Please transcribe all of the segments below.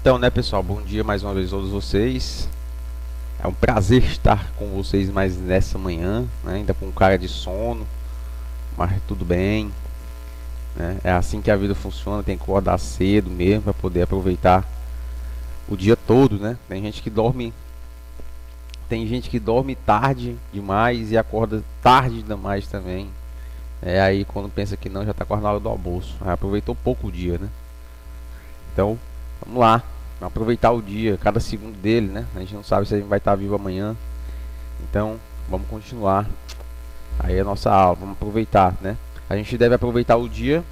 Então, né, pessoal, bom dia mais uma vez a todos vocês. É um prazer estar com vocês mais nessa manhã, né, ainda com cara de sono, mas tudo bem, né? É assim que a vida funciona, tem que acordar cedo mesmo para poder aproveitar o dia todo, né? Tem gente que dorme tarde demais e acorda tarde demais também. É aí quando pensa que não, já está quase na hora do almoço. Aí aproveitou pouco o dia, né? Então, vamos lá. Vamos aproveitar o dia, cada segundo dele, né? A gente não sabe se a gente vai estar vivo amanhã. Então, vamos continuar aí a nossa aula. Vamos aproveitar, né? A gente deve aproveitar o dia,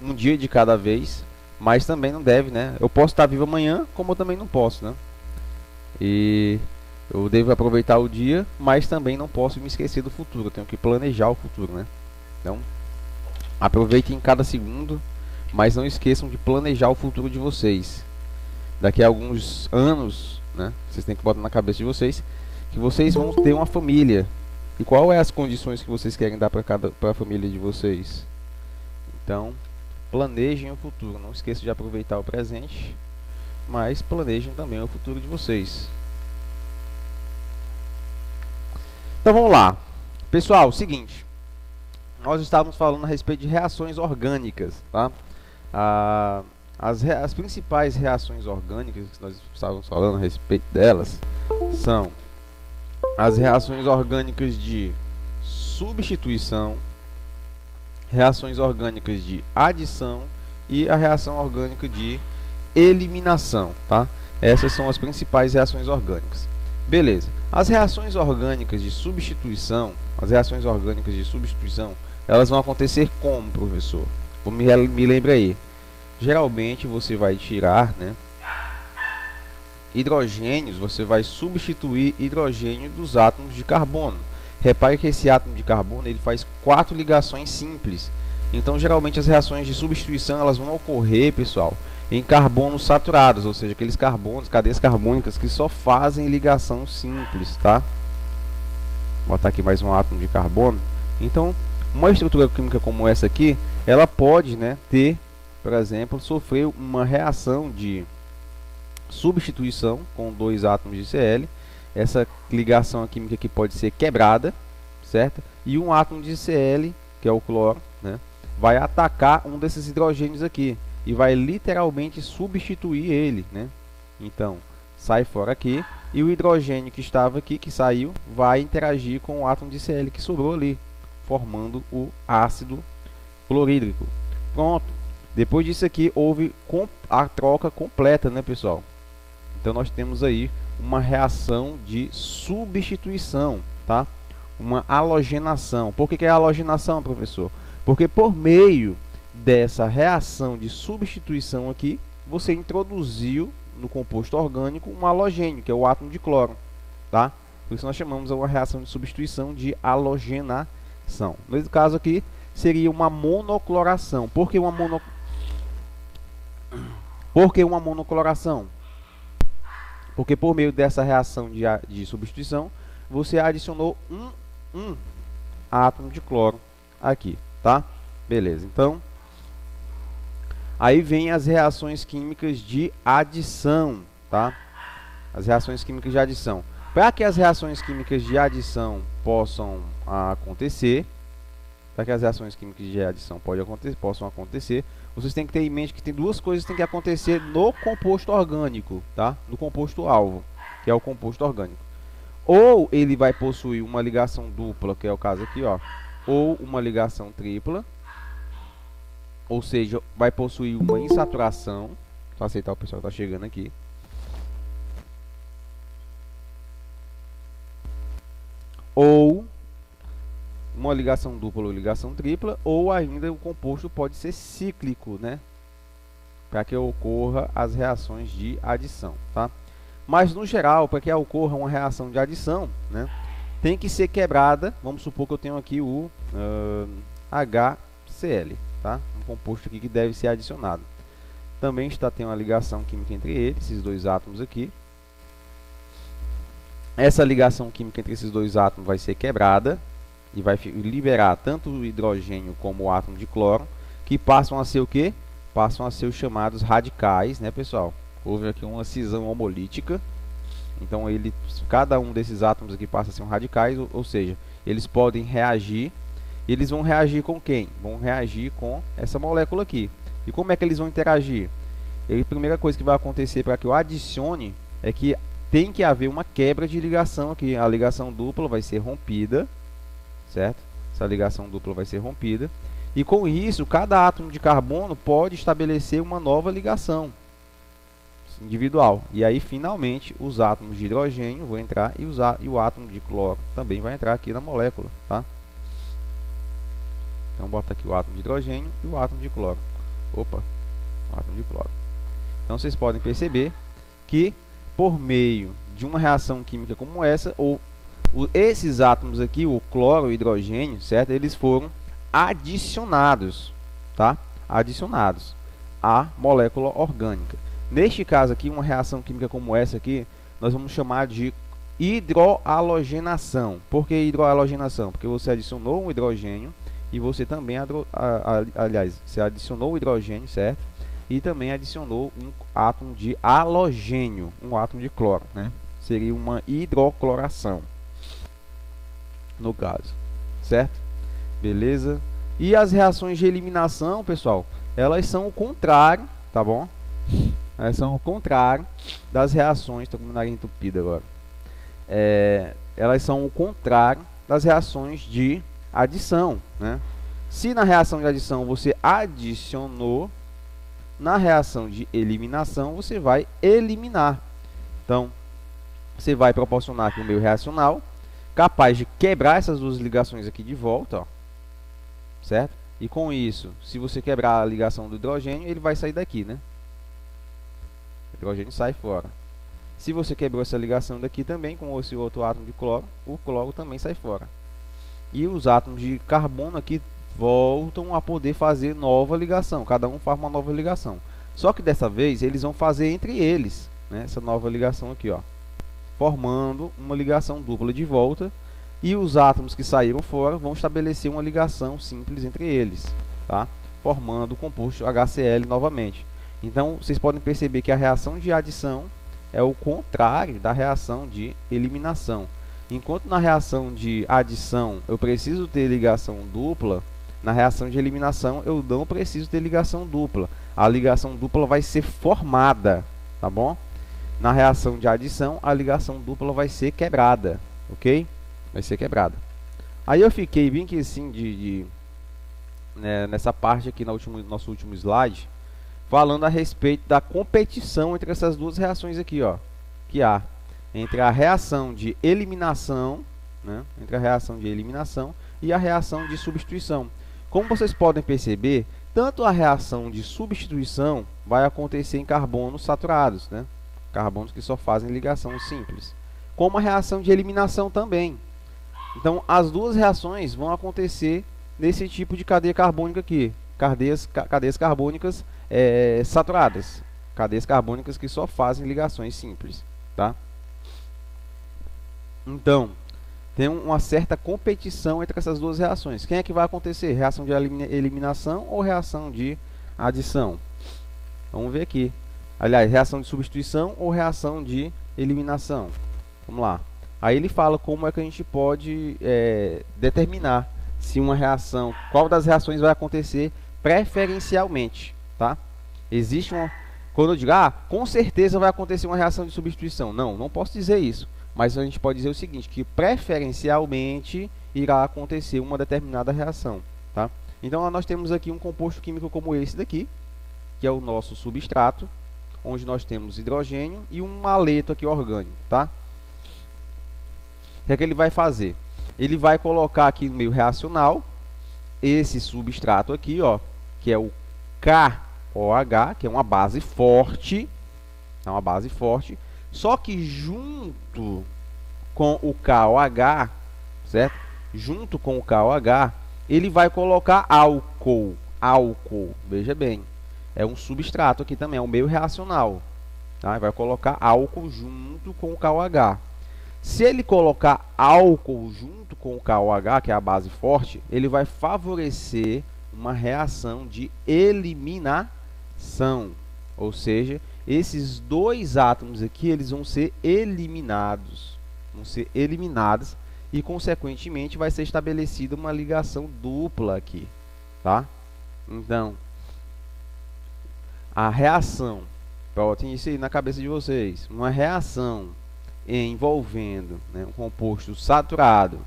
um dia de cada vez, mas também não deve, né? Eu posso estar vivo amanhã, como eu também não posso, né? E eu devo aproveitar o dia, mas também não posso me esquecer do futuro. Eu tenho que planejar o futuro, né? Então, aproveitem cada segundo, mas não esqueçam de planejar o futuro de vocês. Daqui a alguns anos, né? Vocês têm que botar na cabeça de vocês que vocês vão ter uma família. E qual é as condições que vocês querem dar para a família de vocês? Então, planejem o futuro. Não esqueçam de aproveitar o presente, mas planejem também o futuro de vocês. Então vamos lá. Pessoal, seguinte. Nós estávamos falando a respeito de reações orgânicas, tá? As principais reações orgânicas que nós estávamos falando a respeito delas são as reações orgânicas de substituição, reações orgânicas de adição e a reação orgânica de eliminação, tá? Essas são as principais reações orgânicas. Beleza. As reações orgânicas de substituição, elas vão acontecer como, professor? Me lembre aí. Geralmente você vai tirar, né, hidrogênios, você vai substituir hidrogênio dos átomos de carbono. Repare que esse átomo de carbono ele faz 4 ligações simples. Então, geralmente as reações de substituição elas vão ocorrer, pessoal, em carbonos saturados, ou seja, aqueles carbonos, cadeias carbônicas que só fazem ligação simples, tá? Vou botar aqui mais um átomo de carbono. Então, uma estrutura química como essa aqui, ela pode, né, ter, por exemplo, sofrer uma reação de substituição com 2 átomos de Cl. Essa ligação química aqui pode ser quebrada, certo? E um átomo de Cl, que é o cloro, né, vai atacar um desses hidrogênios aqui e vai literalmente substituir ele, né? Então, sai fora aqui e o hidrogênio que estava aqui, que saiu, vai interagir com o átomo de Cl que sobrou ali, formando o ácido clorídrico. Pronto. Depois disso aqui, houve a troca completa, né, pessoal? Então, nós temos aí uma reação de substituição, tá? Uma halogenação. Por que é halogenação, professor? Porque por meio dessa reação de substituição aqui, você introduziu no composto orgânico um halogênio, que é o átomo de cloro, tá? Por isso nós chamamos uma reação de substituição de halogenação. Nesse caso aqui, seria uma monocloração. Por que uma monocloração? Porque por meio dessa reação de substituição, você adicionou um átomo de cloro aqui, tá? Beleza, então, aí vem as reações químicas de adição, tá? As reações químicas de adição. Para que as reações químicas de adição possam acontecer, possam acontecer, vocês têm que ter em mente que tem duas coisas que têm que acontecer no composto orgânico, tá? No composto alvo, que é o composto orgânico. Ou ele vai possuir uma ligação dupla, que é o caso aqui, ó, ou uma ligação tripla, ou seja, vai possuir uma insaturação. Só aceitar o pessoal que está chegando aqui. Ou uma ligação dupla ou ligação tripla, ou ainda o composto pode ser cíclico, né? Para que ocorra as reações de adição, tá? Mas no geral, para que ocorra uma reação de adição, né, tem que ser quebrada. Vamos supor que eu tenho aqui o HCl, tá? Um composto aqui que deve ser adicionado. Também tem uma ligação química entre eles, esses dois átomos aqui. Essa ligação química entre esses dois átomos vai ser quebrada e vai liberar tanto o hidrogênio como o átomo de cloro, que passam a ser o quê? passam a ser os chamados radicais, né, pessoal? Houve aqui uma cisão homolítica. Então, cada um desses átomos aqui passa a ser um radicais, ou seja, eles podem reagir. Eles vão reagir com quem? Vão reagir com essa molécula aqui. E como é que eles vão interagir? A primeira coisa que vai acontecer para que eu adicione é que tem que haver uma quebra de ligação aqui. A ligação dupla vai ser rompida, certo? Essa ligação dupla vai ser rompida. E com isso, cada átomo de carbono pode estabelecer uma nova ligação individual. E aí, finalmente, os átomos de hidrogênio vão entrar e o átomo de cloro também vai entrar aqui na molécula, tá? Então, bota aqui o átomo de hidrogênio e o átomo de cloro. Opa, o átomo de cloro. Então, vocês podem perceber que, por meio de uma reação química como essa, esses átomos aqui, o cloro e o hidrogênio, certo? Eles foram adicionados, tá? Adicionados à molécula orgânica. Neste caso aqui, uma reação química como essa aqui, nós vamos chamar de hidroalogenação. Por que hidroalogenação? Porque você adicionou um hidrogênio e você também, aliás, você adicionou o hidrogênio, certo? E também adicionou um átomo de halogênio, um átomo de cloro, né? Seria uma hidrocloração, no caso, certo? Beleza? E as reações de eliminação, pessoal, elas são o contrário, tá bom? Elas são o contrário das reações... Estou com o nariz entupido agora. Elas são o contrário das reações de adição, né? Se na reação de adição você adicionou, na reação de eliminação você vai eliminar. Então, você vai proporcionar aqui um meio reacional capaz de quebrar essas duas ligações aqui de volta, ó, certo? E com isso, se você quebrar a ligação do hidrogênio, ele vai sair daqui, né? O hidrogênio sai fora. Se você quebrou essa ligação daqui também, com esse outro átomo de cloro, o cloro também sai fora. E os átomos de carbono aqui voltam a poder fazer nova ligação. Cada um faz uma nova ligação. Só que dessa vez, eles vão fazer entre eles, né, essa nova ligação aqui, ó, formando uma ligação dupla de volta. E os átomos que saíram fora vão estabelecer uma ligação simples entre eles, tá? Formando o composto HCl novamente. Então, vocês podem perceber que a reação de adição é o contrário da reação de eliminação. Enquanto na reação de adição eu preciso ter ligação dupla, na reação de eliminação eu não preciso ter ligação dupla. A ligação dupla vai ser formada, tá bom? Na reação de adição, a ligação dupla vai ser quebrada, ok? Vai ser quebrada. Aí eu fiquei bem que assim né, nessa parte aqui no nosso último slide, falando a respeito da competição entre essas duas reações aqui, ó, que há entre a reação de eliminação, né, entre a reação de eliminação e a reação de substituição. Como vocês podem perceber, tanto a reação de substituição vai acontecer em carbonos saturados, né, carbonos que só fazem ligação simples, como a reação de eliminação também. Então, as duas reações vão acontecer nesse tipo de cadeia carbônica aqui, cadeias carbônicas saturadas, cadeias carbônicas que só fazem ligações simples, tá? Então, tem uma certa competição entre essas duas reações. Quem é que vai acontecer? Reação de eliminação ou reação de adição? Vamos ver aqui. Aliás, reação de substituição ou reação de eliminação? Vamos lá. Aí ele fala como é que a gente pode determinar se uma reação, qual das reações vai acontecer preferencialmente, tá? Existe uma... Quando eu digo, com certeza vai acontecer uma reação de substituição. Não, não posso dizer isso. Mas a gente pode dizer o seguinte, que preferencialmente irá acontecer uma determinada reação, tá? Então, nós temos aqui um composto químico como esse daqui, que é o nosso substrato, onde nós temos hidrogênio e um aleto aqui orgânico, tá? O que é que ele vai fazer? Ele vai colocar aqui no meio reacional esse substrato aqui, ó, que é o KOH, que é uma base forte, só que junto com o KOH, certo? Junto com o KOH, ele vai colocar álcool, veja bem, é um substrato aqui também, é um meio reacional, tá? Vai colocar álcool junto com o KOH. Se ele colocar álcool junto com o KOH, que é a base forte, ele vai favorecer uma reação de eliminação. Ou seja, esses dois átomos aqui, eles vão ser eliminados. E, consequentemente, vai ser estabelecida uma ligação dupla aqui, tá? Então, a reação, botem isso aí na cabeça de vocês, uma reação envolvendo, né, um composto saturado,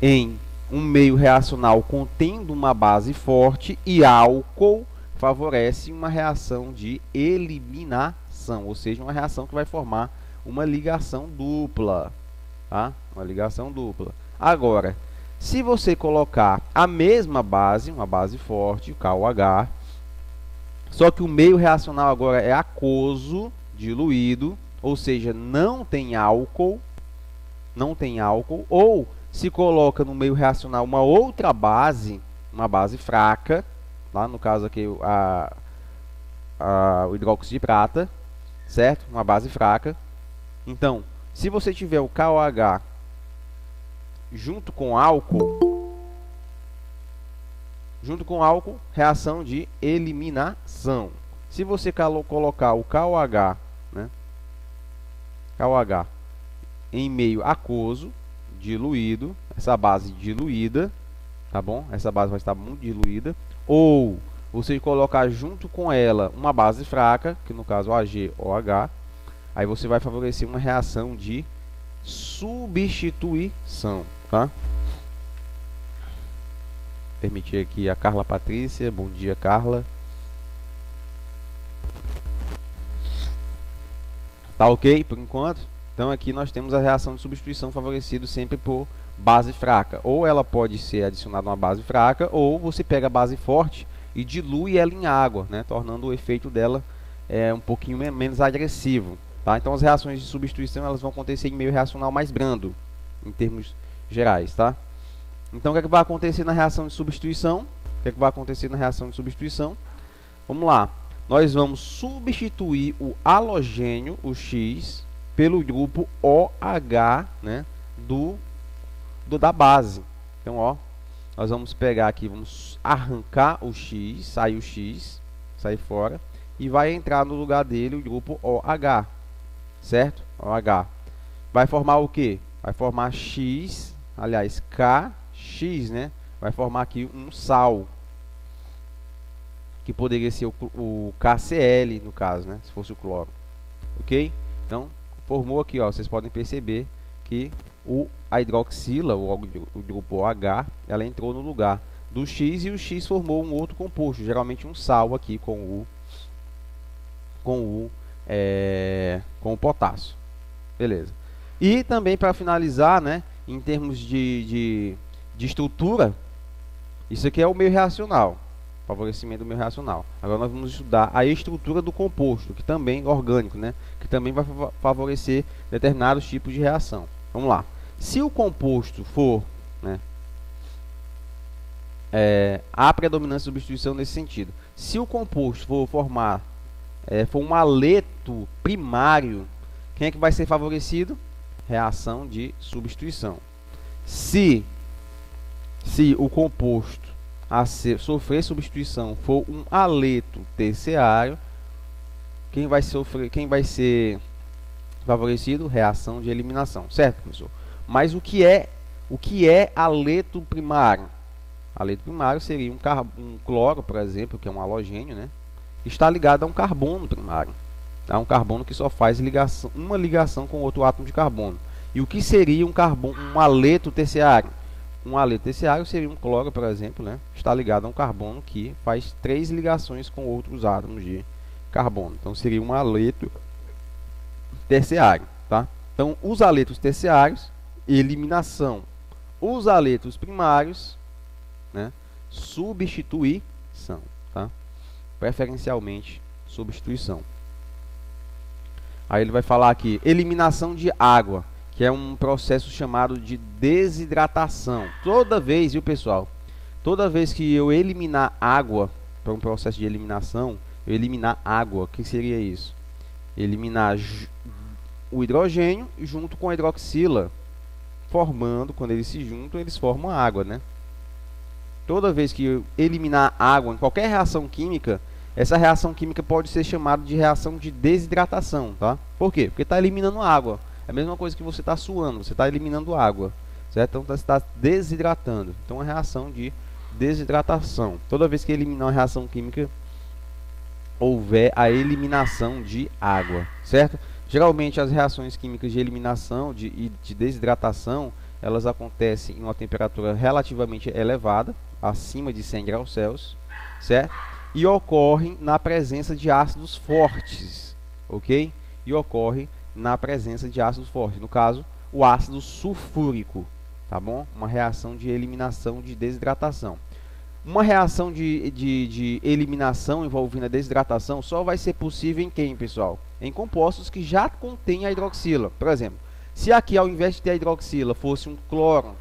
em um meio reacional contendo uma base forte e álcool, favorece uma reação de eliminação, ou seja, uma reação que vai formar uma ligação dupla, tá? Uma ligação dupla. Agora, se você colocar a mesma base, uma base forte, o KOH, só que o meio reacional agora é aquoso, diluído, ou seja, não tem álcool, ou se coloca no meio reacional uma outra base, uma base fraca, lá no caso aqui o hidróxido de prata, certo? Uma base fraca. Então, se você tiver o KOH junto com álcool, reação de eliminação. Se você colocar o KOH, né, KOH em meio aquoso, diluído, essa base diluída, tá bom? Essa base vai estar muito diluída. Ou você colocar junto com ela uma base fraca, que no caso o AgOH, aí você vai favorecer uma reação de substituição, tá? Permitir aqui a Carla Patrícia. Bom dia, Carla. Tá ok por enquanto? Então aqui nós temos a reação de substituição favorecida sempre por base fraca. Ou ela pode ser adicionada uma base fraca, ou você pega a base forte e dilui ela em água, né, tornando o efeito dela um pouquinho menos agressivo. Tá? Então as reações de substituição elas vão acontecer em meio reacional mais brando, em termos gerais. Tá? Então o que é que vai acontecer na reação de substituição? Vamos lá. Nós vamos substituir o halogênio, o X, pelo grupo OH, né, da base. Então, ó, nós vamos pegar aqui, vamos arrancar o X, sai fora, e vai entrar no lugar dele o grupo OH, certo? OH. Vai formar o quê? Vai formar X, aliás, KX, né? Vai formar aqui um sal, que poderia ser o KCl, no caso, né? Se fosse o cloro. Ok? Então, formou aqui, ó, vocês podem perceber que a hidroxila, o grupo OH, ela entrou no lugar do X e o X formou um outro composto, geralmente um sal aqui com o potássio. Beleza. E também para finalizar, né, em termos de estrutura, isso aqui é o meio reacional, favorecimento do meio reacional. Agora nós vamos estudar a estrutura do composto, que também orgânico, né, que também vai favorecer determinados tipos de reação. Vamos lá. Se o composto for, né, há predominância de substituição nesse sentido. Se o composto for formar, for um haleto primário, quem é que vai ser favorecido? Reação de substituição. Se o composto a sofrer substituição for um haleto terciário, quem vai ser favorecido? Reação de eliminação, certo, professor? Mas o que é haleto primário? Haleto primário seria um cloro, por exemplo, que é um halogênio, né? Está ligado a um carbono primário. Tá? Um carbono que só faz uma ligação com outro átomo de carbono. E o que seria um haleto terciário? Um haleto terciário seria um cloro, por exemplo, né? Está ligado a um carbono que faz 3 ligações com outros átomos de carbono. Então seria um haleto terciário. Tá? Então os haletos terciários, eliminação. Os haletos primários, né, substituição. Tá? Preferencialmente substituição. Aí ele vai falar aqui, eliminação de água, que é um processo chamado de desidratação. Toda vez, viu, pessoal? Toda vez que eu eliminar água para um processo de eliminação, eu eliminar água, o que seria isso? Eliminar o hidrogênio junto com a hidroxila, formando, quando eles se juntam, eles formam água, né? toda vez que eu eliminar água em qualquer reação química, essa reação química pode ser chamada de reação de desidratação, tá? Por quê? Porque está eliminando água. É a mesma coisa que você está suando, você está eliminando água, certo? Então você está desidratando. Então, é uma reação de desidratação. Toda vez que eliminar uma reação química, houver a eliminação de água, certo? Geralmente as reações químicas de eliminação e de desidratação, elas acontecem em uma temperatura relativamente elevada, acima de 100 graus Celsius, certo? E ocorrem na presença de ácidos fortes, ok? E ocorre na presença de ácidos fortes, no caso, o ácido sulfúrico, tá bom? Uma reação de eliminação de desidratação. Uma reação de eliminação envolvendo a desidratação só vai ser possível em quem, pessoal? Em compostos que já contêm a hidroxila. Por exemplo, se aqui ao invés de ter a hidroxila fosse um cloro,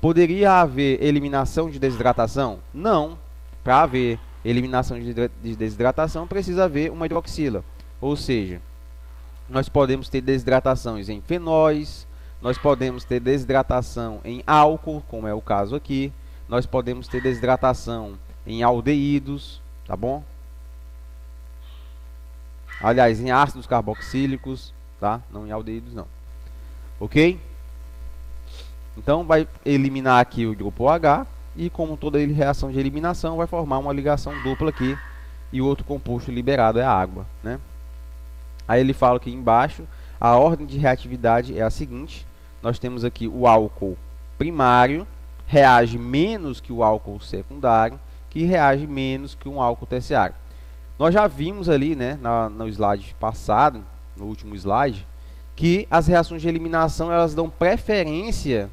poderia haver eliminação de desidratação? Não. Para haver eliminação de desidratação, precisa haver uma hidroxila. Ou seja, nós podemos ter desidratações em fenóis, nós podemos ter desidratação em álcool, como é o caso aqui. Nós podemos ter desidratação em aldeídos, tá bom? Aliás, em ácidos carboxílicos, tá? Não em aldeídos, não. Ok? Então, vai eliminar aqui o grupo OH e, como toda reação de eliminação, vai formar uma ligação dupla aqui e o outro composto liberado é a água, né? Aí ele fala aqui embaixo, a ordem de reatividade é a seguinte. Nós temos aqui o álcool primário, reage menos que o álcool secundário, que reage menos que um álcool terciário. Nós já vimos ali, né, no slide passado, no último slide, que as reações de eliminação elas dão preferência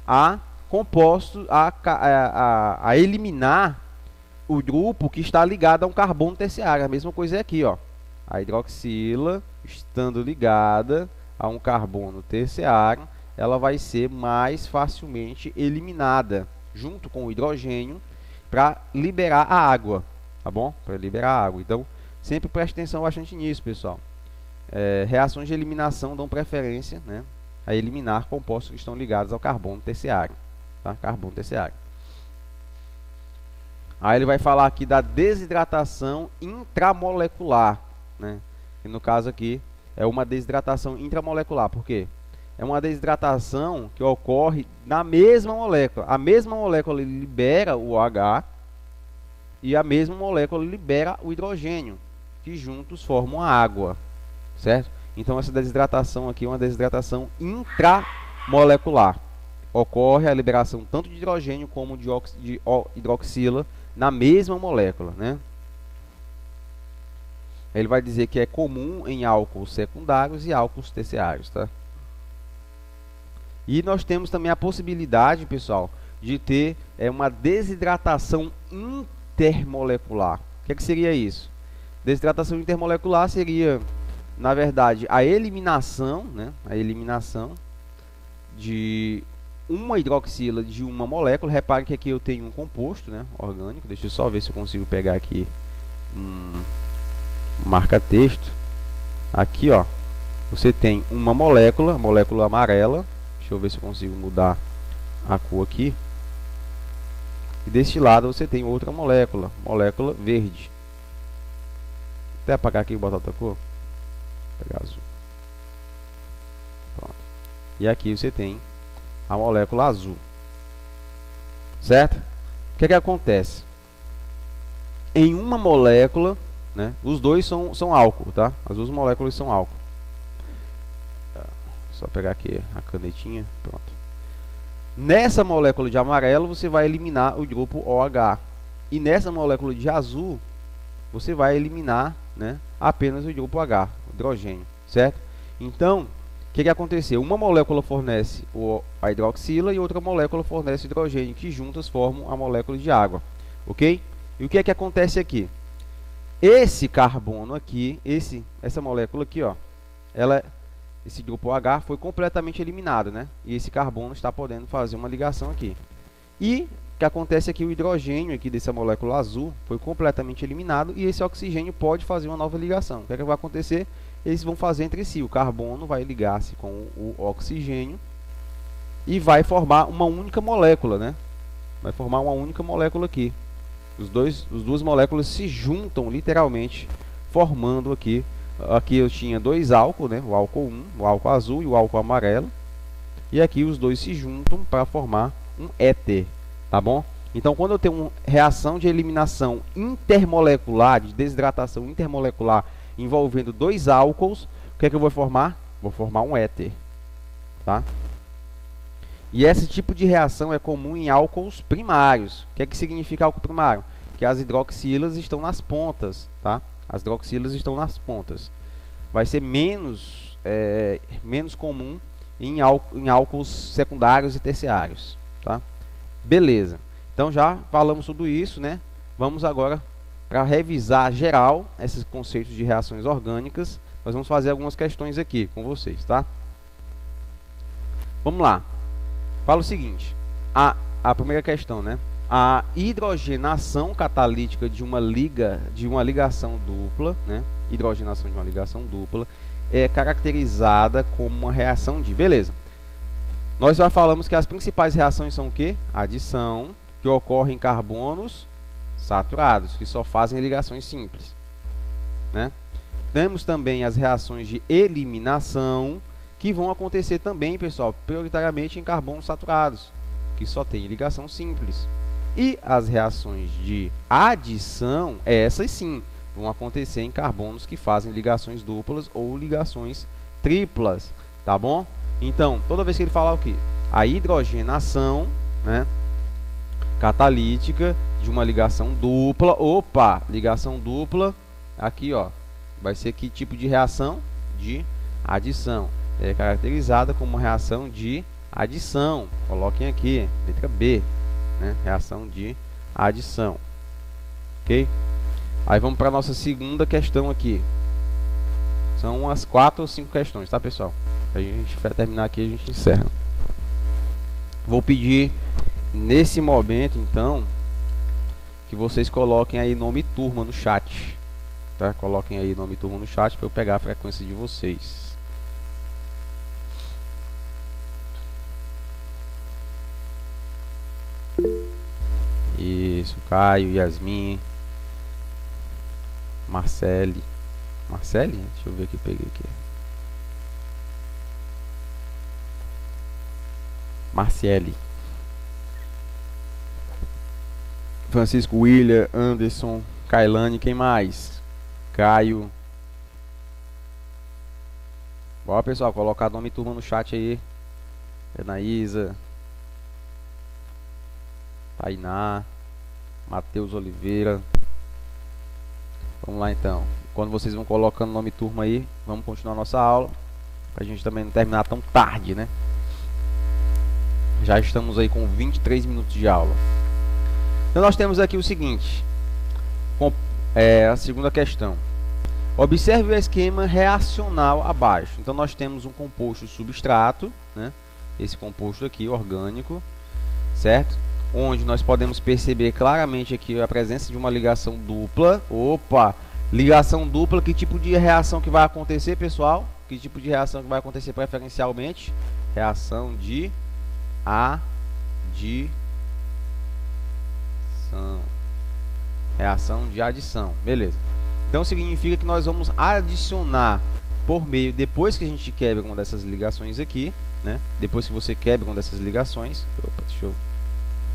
a compostos, a eliminar o grupo que está ligado a um carbono terciário. A mesma coisa é aqui, ó. A hidroxila, estando ligada a um carbono terciário, ela vai ser mais facilmente eliminada junto com o hidrogênio para liberar a água, tá bom? Para liberar a água. Então, sempre preste atenção bastante nisso, pessoal. Reações de eliminação dão preferência, né, a eliminar compostos que estão ligados ao carbono terciário, tá? Carbono terciário. Aí ele vai falar aqui da desidratação intramolecular, né? E no caso aqui é uma desidratação intramolecular. Por quê? É uma desidratação que ocorre na mesma molécula. A mesma molécula libera o OH e a mesma molécula libera o hidrogênio, que juntos formam a água, certo? Então essa desidratação aqui é uma desidratação intramolecular. Ocorre a liberação tanto de hidrogênio como de hidroxila na mesma molécula, né? Ele vai dizer que é comum em álcools secundários e álcools terciários, tá? E nós temos também a possibilidade, pessoal, de ter uma desidratação intermolecular. O que seria isso? Desidratação intermolecular seria, na verdade, a eliminação, né? A eliminação de uma hidroxila de uma molécula. Repare que aqui eu tenho um composto, né, orgânico. Deixa eu só ver se eu consigo pegar aqui marca-texto. Aqui, ó, você tem uma molécula amarela. Deixa eu ver se eu consigo mudar a cor aqui. E deste lado você tem outra molécula verde. Até apagar aqui e botar outra cor. Vou pegar azul. Pronto. E aqui você tem a molécula azul. Certo? O que acontece? Em uma molécula, né, os dois são álcool, tá? As duas moléculas são álcool. Só pegar aqui a canetinha, pronto. Nessa molécula de amarelo você vai eliminar o grupo OH. E nessa molécula de azul você vai eliminar, né, apenas o grupo H, o hidrogênio, certo? Então, o que aconteceu? Uma molécula fornece a hidroxila e outra molécula fornece o hidrogênio, que juntas formam a molécula de água, ok? E o que acontece aqui? Esse carbono aqui, essa molécula aqui, ó, esse grupo OH foi completamente eliminado, né? E esse carbono está podendo fazer uma ligação aqui. E o que acontece aqui, o hidrogênio aqui dessa molécula azul foi completamente eliminado e esse oxigênio pode fazer uma nova ligação. O que vai acontecer? Eles vão fazer entre si. O carbono vai ligar-se com o oxigênio e vai formar uma única molécula, né? vai formar uma única molécula aqui. As duas moléculas se juntam literalmente, formando aqui. Aqui eu tinha dois álcool, né? O álcool 1, o álcool azul e o álcool amarelo. E aqui os dois se juntam para formar um éter, tá bom? Então, quando eu tenho uma reação de eliminação intermolecular, de desidratação intermolecular, envolvendo dois álcools, o que é que eu vou formar? Vou formar um éter, tá? E esse tipo de reação é comum em álcools primários. O que é que significa álcool primário? Que as hidroxilas estão nas pontas, tá? As hidroxilas estão nas pontas. Vai ser menos comum em álcools secundários e terciários, tá? Beleza. Então já falamos tudo isso, né? Vamos agora para revisar geral esses conceitos de reações orgânicas. Nós vamos fazer algumas questões aqui com vocês, tá? Vamos lá. Fala o seguinte, a primeira questão, né? A hidrogenação catalítica de uma ligação dupla, né? Hidrogenação de uma ligação dupla é caracterizada como uma reação de... Beleza. Nós já falamos que as principais reações são o quê? Adição, que ocorre em carbonos saturados, que só fazem ligações simples, né? Temos também as reações de eliminação, que vão acontecer também, pessoal, prioritariamente em carbonos saturados, que só tem ligação simples. E as reações de adição, essas sim, vão acontecer em carbonos que fazem ligações duplas ou ligações triplas, tá bom? Então, toda vez que ele falar o quê? A hidrogenação, né, catalítica de uma ligação dupla. Opa, ligação dupla, aqui ó, vai ser que tipo de reação? De adição. É caracterizada como uma reação de adição. Coloquem aqui, letra B, né? Reação de adição. Ok? Aí vamos para a nossa segunda questão aqui. São umas 4 ou 5 questões, tá, pessoal? Aí a gente vai terminar aqui e a gente encerra. Vou pedir nesse momento, então, que vocês coloquem aí nome e turma no chat, tá? Coloquem aí nome e turma no chat para eu pegar a frequência de vocês. Isso, Caio, Yasmin, Marcele. Marcele? Deixa eu ver aqui, peguei aqui. Marciele. Francisco, William, Anderson, Kailane, quem mais? Caio. Bora, pessoal, colocar nome e turma no chat aí. Anaísa, Tainá, Matheus Oliveira. Vamos lá então. Quando vocês vão colocando nome e turma aí, vamos continuar nossa aula, pra gente também não terminar tão tarde, né? Já estamos aí com 23 minutos de aula. Então nós temos aqui o seguinte, a segunda questão. Observe o esquema reacional abaixo. Então nós temos um composto substrato, né? Esse composto aqui, orgânico, certo? Onde nós podemos perceber claramente aqui a presença de uma ligação dupla. Opa! Ligação dupla, que tipo de reação que vai acontecer, pessoal? Que tipo de reação que vai acontecer preferencialmente? Reação de adição. Reação de adição, beleza. Então significa que nós vamos adicionar por meio, depois que a gente quebra uma dessas ligações aqui, né? Depois que você quebra uma dessas ligações, opa, deixa eu...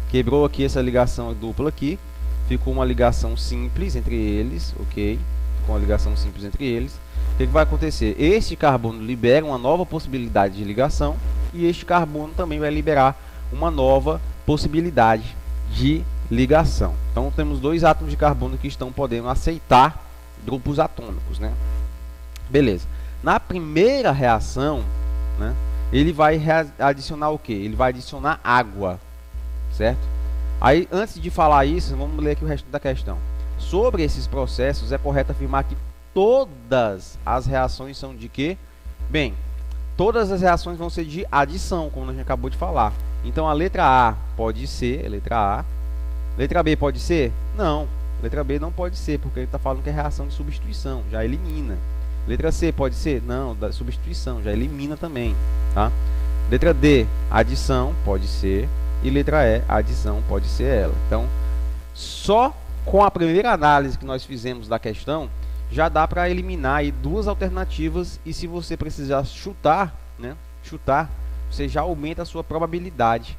Quebrou aqui essa ligação dupla aqui, ficou uma ligação simples entre eles, ok? Ficou uma ligação simples entre eles. O que vai acontecer? Este carbono libera uma nova possibilidade de ligação e este carbono também vai liberar uma nova possibilidade de ligação. Então temos dois átomos de carbono que estão podendo aceitar grupos atômicos, né? Beleza. Na primeira reação, né, ele vai adicionar o que? Ele vai adicionar água, certo? Aí, antes de falar isso, vamos ler aqui o resto da questão. Sobre esses processos, é correto afirmar que todas as reações são de quê? Bem, todas as reações vão ser de adição, como a gente acabou de falar. Então, a letra A pode ser, letra A. Letra B pode ser? Não. Letra B não pode ser, porque ele está falando que é reação de substituição, já elimina. Letra C pode ser? Não, da substituição, já elimina também, tá? Letra D, adição, pode ser. E letra E, a adição pode ser ela. Então, só com a primeira análise que nós fizemos da questão, já dá para eliminar aí duas alternativas. E se você precisar chutar, né, você já aumenta a sua probabilidade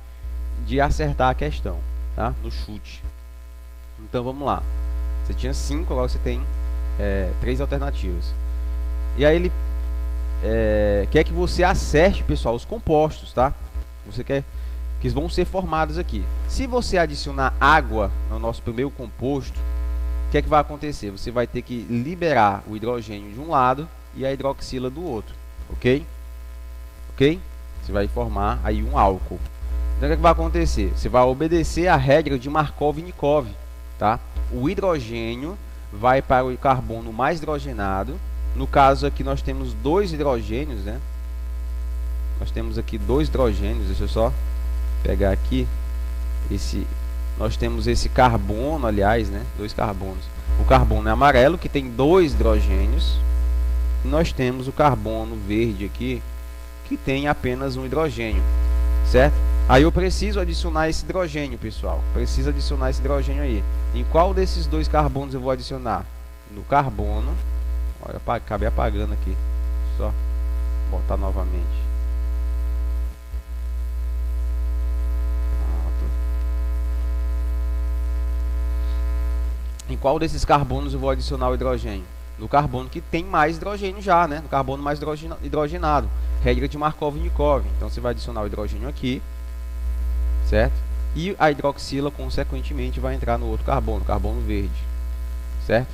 de acertar a questão, tá? No chute. Então vamos lá. Você tinha 5, agora você tem 3 alternativas. E aí ele quer que você acerte, pessoal, os compostos, tá? Você quer que vão ser formados aqui. Se você adicionar água no nosso primeiro composto, o que é que vai acontecer? Você vai ter que liberar o hidrogênio de um lado e a hidroxila do outro, ok? Ok? Você vai formar aí um álcool. Então o que é que vai acontecer? Você vai obedecer a regra de Markov-Nikov, tá? O hidrogênio vai para o carbono mais hidrogenado. No caso aqui nós temos 2 hidrogênios, né? Nós temos aqui 2 hidrogênios, deixa eu só pegar aqui nós temos esse carbono, aliás, né? 2 carbonos. O carbono é amarelo, que tem 2 hidrogênios. E nós temos o carbono verde aqui, que tem apenas um hidrogênio, certo? Aí eu preciso adicionar esse hidrogênio, pessoal. Preciso adicionar esse hidrogênio aí. Em qual desses 2 carbonos eu vou adicionar? No carbono. Olha, acabei apagando aqui. Só botar novamente. Em qual desses carbonos eu vou adicionar o hidrogênio? No carbono que tem mais hidrogênio já, né? No carbono mais hidrogenado. Regra de Markov-Nikov. Então você vai adicionar o hidrogênio aqui, certo? E a hidroxila, consequentemente, vai entrar no outro carbono, carbono verde, certo?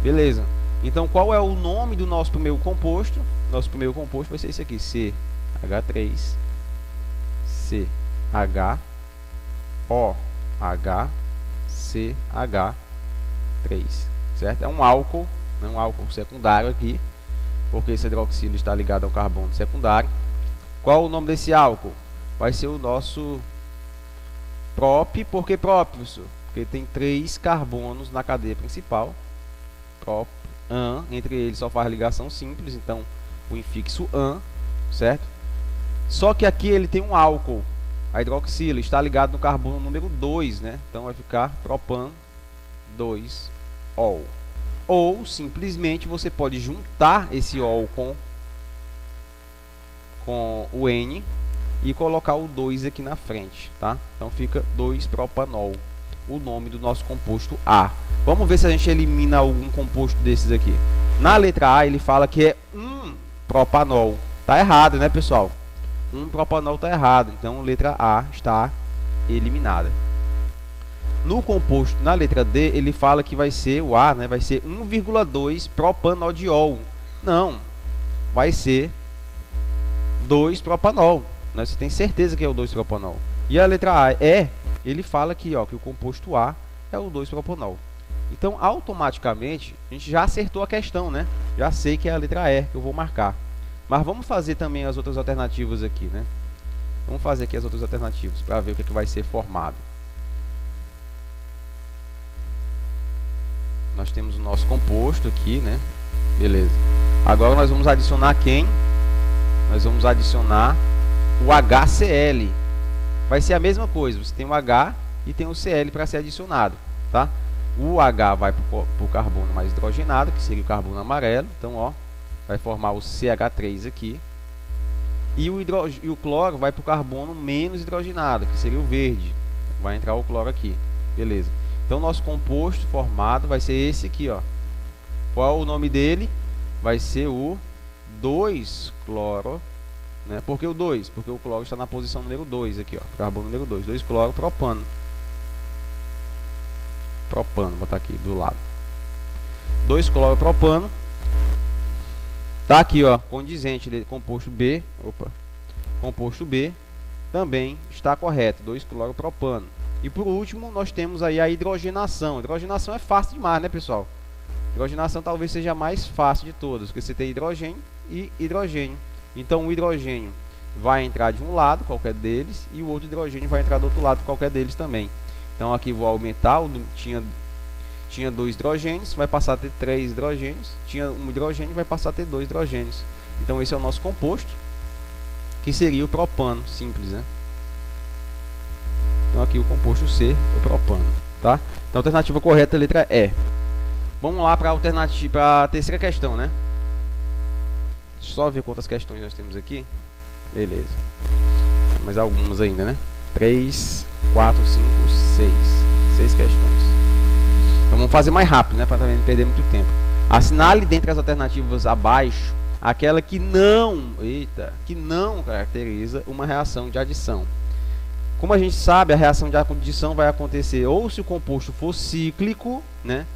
Beleza. Então qual é o nome do nosso primeiro composto? Nosso primeiro composto vai ser esse aqui, CH3, CH, certo? É um álcool, né? Um álcool secundário aqui, porque esse hidroxila está ligado ao carbono secundário. Qual o nome desse álcool? Vai ser o nosso prop. Por que prop, professor? Porque tem 3 carbonos na cadeia principal. Prop, an, entre eles só faz ligação simples, então o infixo an, certo? Só que aqui ele tem um álcool. A hidroxila está ligado no carbono número 2, né? Então vai ficar propan 2-ol. Ou simplesmente você pode juntar esse ol com o N e colocar o 2 aqui na frente, tá? Então fica 2-propanol, o nome do nosso composto A. Vamos ver se a gente elimina algum composto desses aqui. Na letra A ele fala que é 1-propanol. Tá errado, né, pessoal? 1-propanol está errado, então letra A está eliminada. No composto, na letra D, ele fala que vai ser, o A, né, vai ser 1,2-propanodiol. Não, vai ser 2-propanol. Né? Você tem certeza que é o 2-propanol. E a letra A ele fala aqui, ó, que o composto A é o 2-propanol. Então, automaticamente, a gente já acertou a questão, né? Já sei que é a letra E que eu vou marcar. Mas vamos fazer também as outras alternativas aqui, né? Vamos fazer aqui as outras alternativas para ver o que, que vai ser formado. Nós temos o nosso composto aqui, né? Beleza. Agora nós vamos adicionar quem? Nós vamos adicionar o HCl. Vai ser a mesma coisa. Você tem o H e tem o Cl para ser adicionado, tá? O H vai para o carbono mais hidrogenado, que seria o carbono amarelo. Então, ó, vai formar o CH3 aqui. E o cloro vai para o carbono menos hidrogenado, que seria o verde. Vai entrar o cloro aqui. Beleza. Então, nosso composto formado vai ser esse aqui, ó. Qual é o nome dele? Vai ser o 2-cloro, né? Por que o 2? Porque o cloro está na posição número 2 aqui, ó. Carbono número 2. 2-cloro-propano. Propano, vou botar aqui do lado. 2-cloro-propano. Tá aqui, ó, condizente dele, composto B. Opa. Composto B também está correto, 2-cloro-propano. E por último, nós temos aí a hidrogenação. Hidrogenação é fácil demais, né, pessoal? Hidrogenação talvez seja a mais fácil de todas, porque você tem hidrogênio e hidrogênio. Então, o hidrogênio vai entrar de um lado, qualquer deles, e o outro hidrogênio vai entrar do outro lado, qualquer deles também. Então, aqui vou aumentar, tinha 2 hidrogênios, vai passar a ter 3 hidrogênios. Tinha 1 hidrogênio, vai passar a ter 2 hidrogênios. Então, esse é o nosso composto, que seria o propano, simples, né? Então aqui o composto C, o propano, tá? Então a alternativa correta é a letra E. Vamos lá para a terceira questão, né? Deixa eu só ver quantas questões nós temos aqui. Beleza. Mais algumas ainda, né? 3, 4, 5, 6. 6 questões. Então vamos fazer mais rápido, né? Para também não perder muito tempo. Assinale dentre as alternativas abaixo aquela que não caracteriza uma reação de adição. Como a gente sabe, a reação de adição vai acontecer ou se o composto for cíclico, né?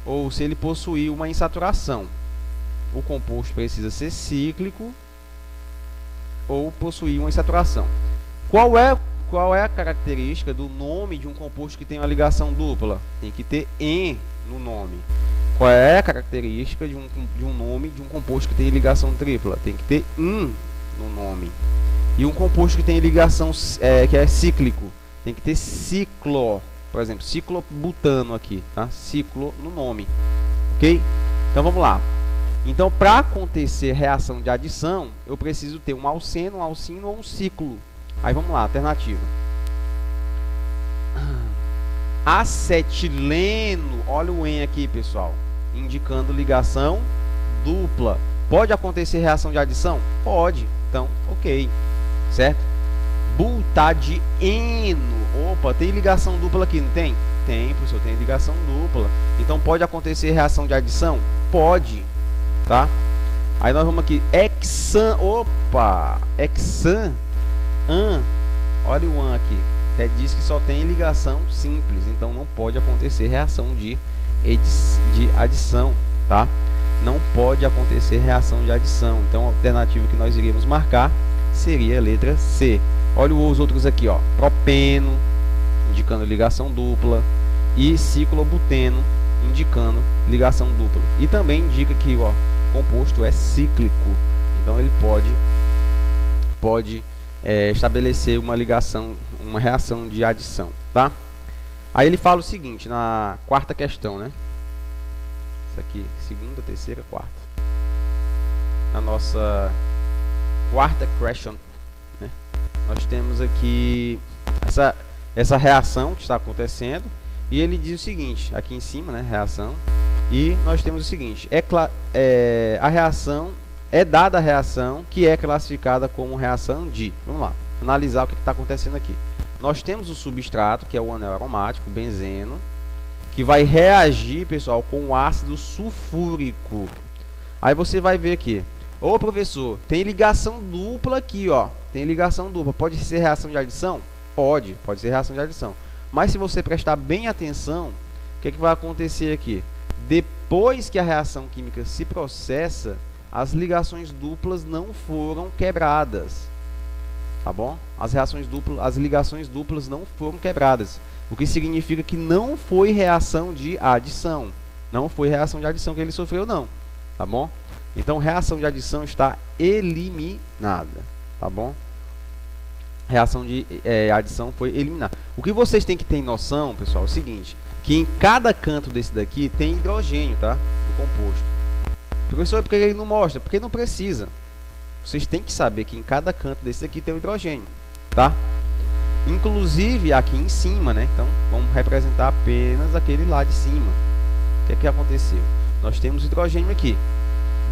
Ou se ele possuir uma insaturação. O composto precisa ser cíclico ou possuir uma insaturação. Qual é a característica do nome de um composto que tem uma ligação dupla? Tem que ter "en" no nome. Qual é a característica de um nome de um composto que tem ligação tripla? Tem que ter "in" no nome. E um composto que tem ligação que é cíclico, tem que ter ciclo. Por exemplo, ciclobutano aqui, tá? Ciclo no nome. Ok? Então vamos lá. Então, para acontecer reação de adição, eu preciso ter um alceno, um alcino ou um ciclo. Aí vamos lá, alternativa. Acetileno, olha o "en" aqui, pessoal, indicando ligação dupla. Pode acontecer reação de adição? Pode. Então, ok. Certo? Butadieno. Opa, tem ligação dupla aqui, não tem? Tem, professor, tem ligação dupla. Então, pode acontecer reação de adição? Pode. Tá? Aí nós vamos aqui. Hexan. Opa! Hexan. Olha o "an" aqui. Diz que só tem ligação simples. Então, não pode acontecer reação de adição. Tá? Não pode acontecer reação de adição. Então, a alternativa que nós iríamos marcar seria a letra C. Olha os outros aqui, ó. Propeno, indicando ligação dupla, e ciclobuteno, indicando ligação dupla. E também indica que o composto é cíclico. Então ele pode estabelecer uma ligação, uma reação de adição, tá? Aí ele fala o seguinte na quarta questão, né? Isso aqui, segunda, terceira, quarta. Na nossa quarta question, né? Nós temos aqui essa reação que está acontecendo e ele diz o seguinte, aqui em cima, né, reação, e nós temos o seguinte, a reação é dada a reação que é classificada como reação de, vamos lá, analisar o que está acontecendo aqui. Nós temos o substrato, que é o anel aromático, benzeno, que vai reagir, pessoal, com o ácido sulfúrico. Aí você vai ver aqui, ô professor, tem ligação dupla aqui, ó. Tem ligação dupla. Pode ser reação de adição? Pode ser reação de adição. Mas se você prestar bem atenção, o que vai acontecer aqui? Depois que a reação química se processa, as ligações duplas não foram quebradas. Tá bom? As ligações duplas não foram quebradas. O que significa que não foi reação de adição. Não foi reação de adição que ele sofreu, não. Tá bom? Então, reação de adição está eliminada, tá bom? Reação de adição foi eliminada. O que vocês têm que ter noção, pessoal, é o seguinte, que em cada canto desse daqui tem hidrogênio, tá? No composto. Professor, por que ele não mostra? Porque não precisa. Vocês têm que saber que em cada canto desse daqui tem o hidrogênio, tá? Inclusive aqui em cima, né? Então, vamos representar apenas aquele lá de cima. O que aconteceu? Nós temos hidrogênio aqui.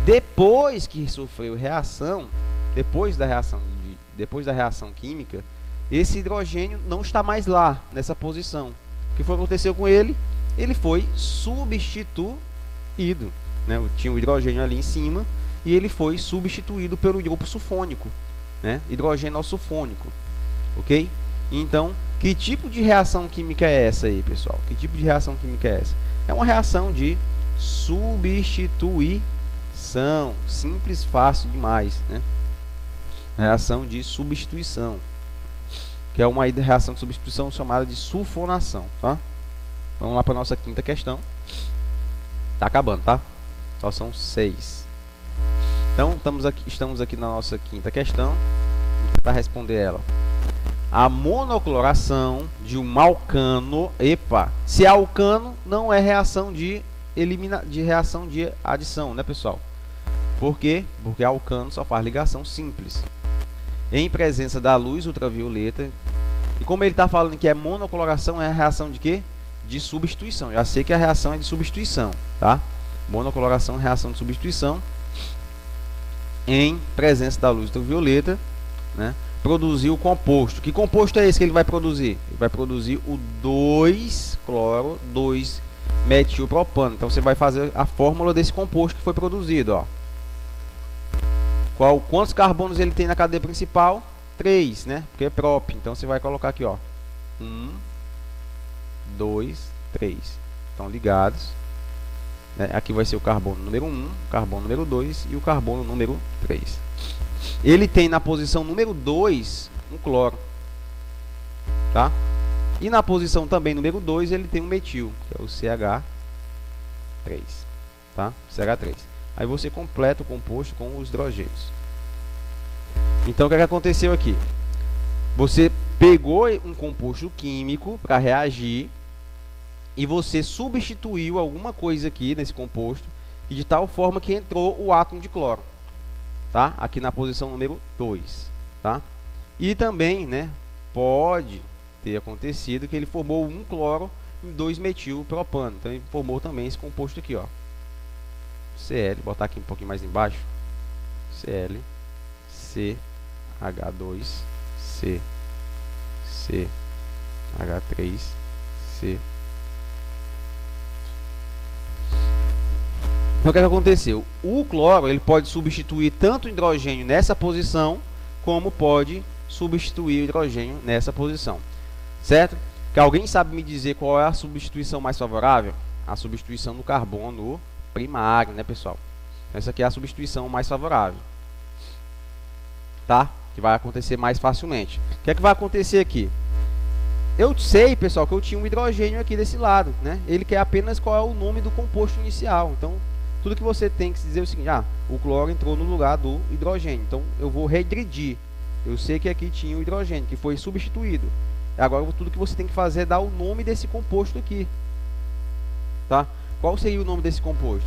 Depois que sofreu reação, depois da reação química, esse hidrogênio não está mais lá, nessa posição. O que foi aconteceu com ele? Ele foi substituído, né? Tinha o hidrogênio ali em cima e ele foi substituído pelo grupo sulfônico, né? Hidrogênio sulfônico, ok? Então, que tipo de reação química é essa aí, pessoal? Que tipo de reação química é essa? É uma reação de substituição. Simples, fácil demais, né? Reação de substituição, que é uma reação de substituição chamada de sulfonação, tá? Vamos lá para a nossa quinta questão. Tá acabando, tá? Só são 6. Então, estamos aqui na nossa quinta questão. Vamos tentar responder ela. A monocloração de um alcano, se é alcano, não é reação de reação de adição, né, pessoal? Por quê? Porque alcano só faz ligação simples. Em presença da luz ultravioleta, E como ele está falando que é monocoloração, é a reação de quê? De substituição. Já sei que a reação é de substituição, tá? Monocoloração, reação de substituição em presença da luz ultravioleta, né? Produzir o composto. Que composto é esse que ele vai produzir? Ele vai produzir o 2-cloro, 2-metilpropano. Então você vai fazer a fórmula desse composto que foi produzido, ó. Quantos carbonos ele tem na cadeia principal? 3, né? Porque é prop. Então você vai colocar aqui, ó. 1, 2, 3. Estão ligados. Né? Aqui vai ser o carbono número 1, o carbono número 2 e o carbono número 3. Ele tem na posição número 2 um cloro. Tá? E na posição também número 2 ele tem um metil, que é o CH3. Tá? CH3. Aí você completa o composto com os hidrogênios. Então o que é que aconteceu aqui? Você pegou um composto químico para reagir e você substituiu alguma coisa aqui nesse composto e de tal forma que entrou o átomo de cloro, tá? Aqui na posição número 2, tá? E também, né, pode ter acontecido que ele formou um cloro e 2-metilpropano. Então ele formou também esse composto aqui, ó. Cl, botar aqui um pouquinho mais embaixo. Cl, CH2, C, CH3, C. Então o que aconteceu? O cloro ele pode substituir tanto o hidrogênio nessa posição, como pode substituir o hidrogênio nessa posição. Certo? Que alguém sabe me dizer qual é a substituição mais favorável? A substituição do carbono primário, né, pessoal? Essa aqui é a substituição mais favorável. Tá? Que vai acontecer mais facilmente. O que é que vai acontecer aqui? Eu sei, pessoal, que eu tinha um hidrogênio aqui desse lado, né? Ele quer apenas qual é o nome do composto inicial. Então, tudo que você tem que dizer é o seguinte: o cloro entrou no lugar do hidrogênio. Então, eu vou regredir. Eu sei que aqui tinha o hidrogênio, que foi substituído. Agora, tudo que você tem que fazer é dar o nome desse composto aqui. Tá? Qual seria o nome desse composto?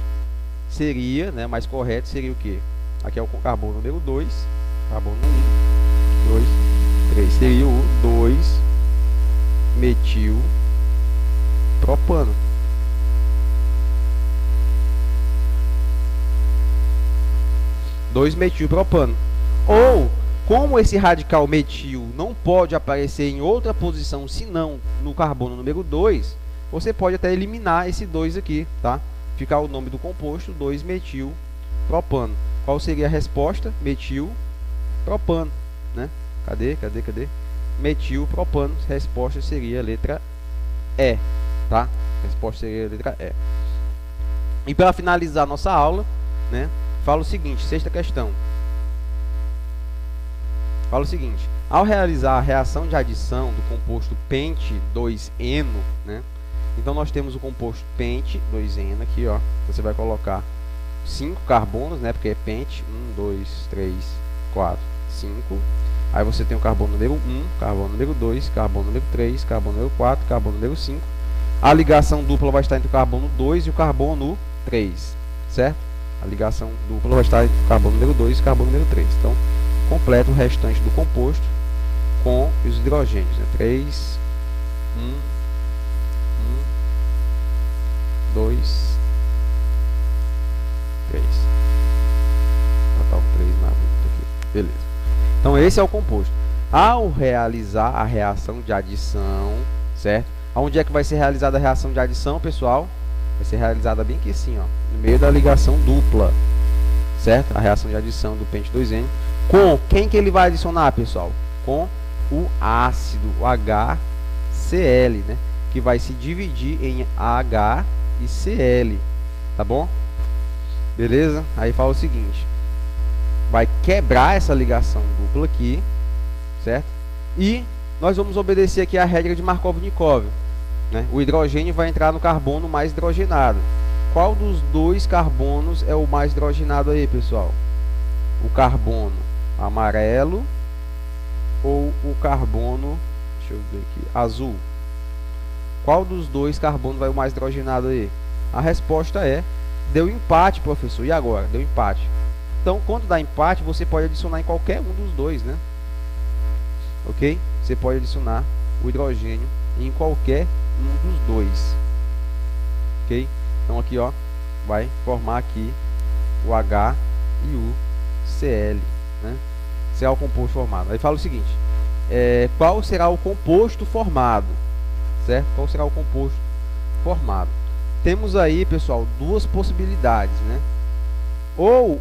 Seria, né, mais correto, seria o quê? Aqui é o carbono número 2, carbono 1, 2, 3. Seria o 2-metilpropano. Ou, como esse radical metil não pode aparecer em outra posição senão no carbono número 2, você pode até eliminar esse 2 aqui, tá? Ficar o nome do composto 2-metilpropano. Qual seria a resposta? Metilpropano, né? Cadê? Metilpropano. Resposta seria a letra E, tá? Resposta seria a letra E. E para finalizar nossa aula, né? Fala o seguinte, sexta questão. Fala o seguinte: ao realizar a reação de adição do composto pente 2-eno, né? Então nós temos o composto pente 2-eno aqui, ó. Você vai colocar 5 carbonos, né? Porque é pente, 1, 2, 3, 4, 5. Aí você tem o carbono número 1, carbono número 2, carbono número 3, carbono número 4, carbono número 5. A ligação dupla vai estar entre o carbono 2 e o carbono 3, certo? A ligação dupla vai estar entre o carbono número 2 e o carbono número 3. Então, completa o restante do composto com os hidrogênios, né? 3, 1, 2, 3. Botar o 3 na luta aqui. Beleza. Então esse é o composto. Ao realizar a reação de adição, certo? Onde é que vai ser realizada a reação de adição, pessoal? Vai ser realizada bem aqui assim, ó, no meio da ligação dupla, certo? A reação de adição do pente 2N. Com quem que ele vai adicionar, pessoal? Com o ácido, o HCl, né? Que vai se dividir em H e Cl, tá bom? Beleza? Aí fala o seguinte: vai quebrar essa ligação dupla aqui, certo? E nós vamos obedecer aqui a regra de Markov-Nikov, né? O hidrogênio vai entrar no carbono mais hidrogenado. Qual dos dois carbonos é o mais hidrogenado aí, pessoal? O carbono amarelo ou o carbono, deixa eu ver aqui, azul? Qual dos dois carbonos vai o mais hidrogenado aí? A resposta é: deu empate, professor. E agora? Deu empate. Então, quando dá empate, você pode adicionar em qualquer um dos dois, né? Ok? Você pode adicionar o hidrogênio em qualquer um dos dois. Ok? Então aqui, ó, vai formar aqui o H e o Cl, né? Será o composto formado. Aí fala o seguinte, qual será o composto formado? Certo? Qual será o composto formado? Temos aí, pessoal, duas possibilidades, né? Ou,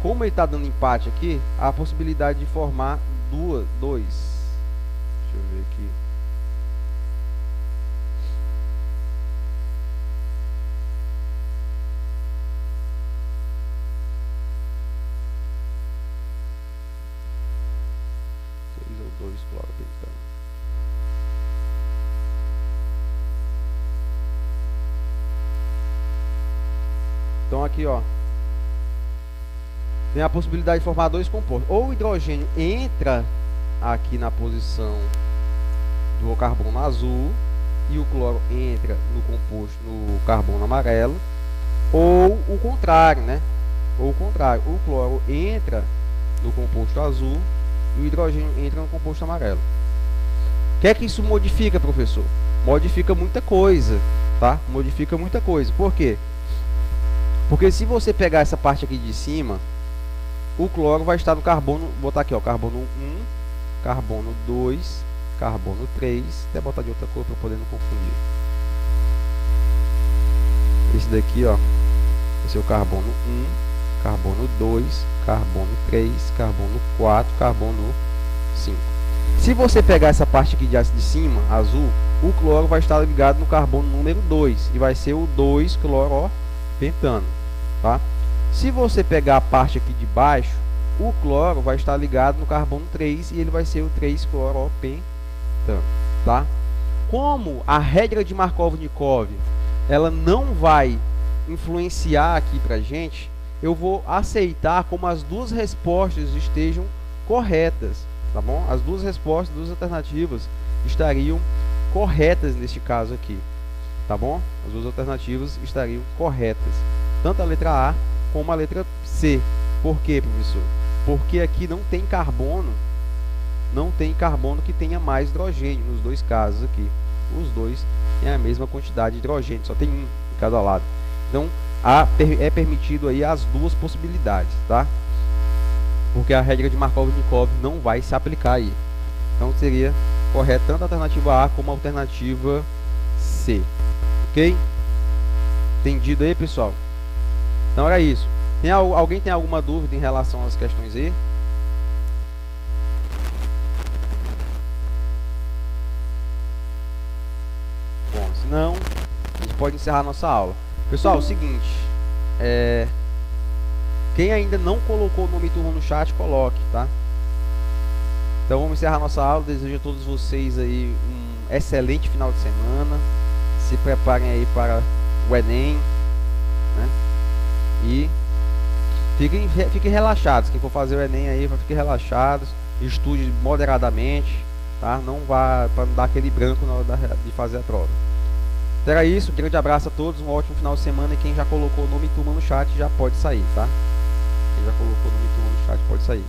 como ele está dando empate aqui, a possibilidade de formar dois. Deixa eu ver aqui. Ou 2 cloropentano. Então aqui, ó, tem a possibilidade de formar dois compostos. Ou o hidrogênio entra aqui na posição do carbono azul e o cloro entra no composto no carbono amarelo, ou o contrário, né? Ou o contrário, o cloro entra no composto azul e o hidrogênio entra no composto amarelo. O que é que isso modifica, professor? Modifica muita coisa, tá? Modifica muita coisa. Por quê? Porque se você pegar essa parte aqui de cima, o cloro vai estar no carbono, vou botar aqui, ó, carbono 1, carbono 2, carbono 3, até botar de outra cor para poder não confundir. Esse daqui, ó, esse é o carbono 1, carbono 2, carbono 3, carbono 4, carbono 5. Se você pegar essa parte aqui de cima, azul, o cloro vai estar ligado no carbono número 2 e vai ser o 2-cloropentano, tá? Se você pegar a parte aqui de baixo, o cloro vai estar ligado no carbono 3 e ele vai ser o 3-cloropentano, tá? Como a regra de Markov-Nikov, ela não vai influenciar aqui pra gente, eu vou aceitar como as duas respostas estejam corretas, tá bom? As duas respostas, duas alternativas estariam corretas neste caso aqui, tá bom? As duas alternativas estariam corretas, tanto a letra A como a letra C. Por quê, professor? Porque aqui não tem carbono que tenha mais hidrogênio nos dois casos aqui. Os dois têm a mesma quantidade de hidrogênio, só tem um em cada lado. Então, é permitido aí as duas possibilidades, tá? Porque a regra de Markov-Nikov não vai se aplicar aí. Então, seria correto tanto a alternativa A como a alternativa C. Ok? Entendido aí, pessoal? Então, era isso. Alguém tem alguma dúvida em relação às questões aí? Bom, se não, a gente pode encerrar a nossa aula. Pessoal, é o seguinte, quem ainda não colocou o nome e turma no chat, coloque, tá? Então vamos encerrar a nossa aula. Desejo a todos vocês aí um excelente final de semana. Se preparem aí para o Enem, né? E fiquem relaxados. Quem for fazer o Enem aí, fiquem relaxados. Estude moderadamente, tá? Não vá para não dar aquele branco na hora de fazer a prova. Então era isso, um grande abraço a todos, um ótimo final de semana. E quem já colocou o nome e turma no chat já pode sair, tá? Quem já colocou o nome e turma no chat pode sair.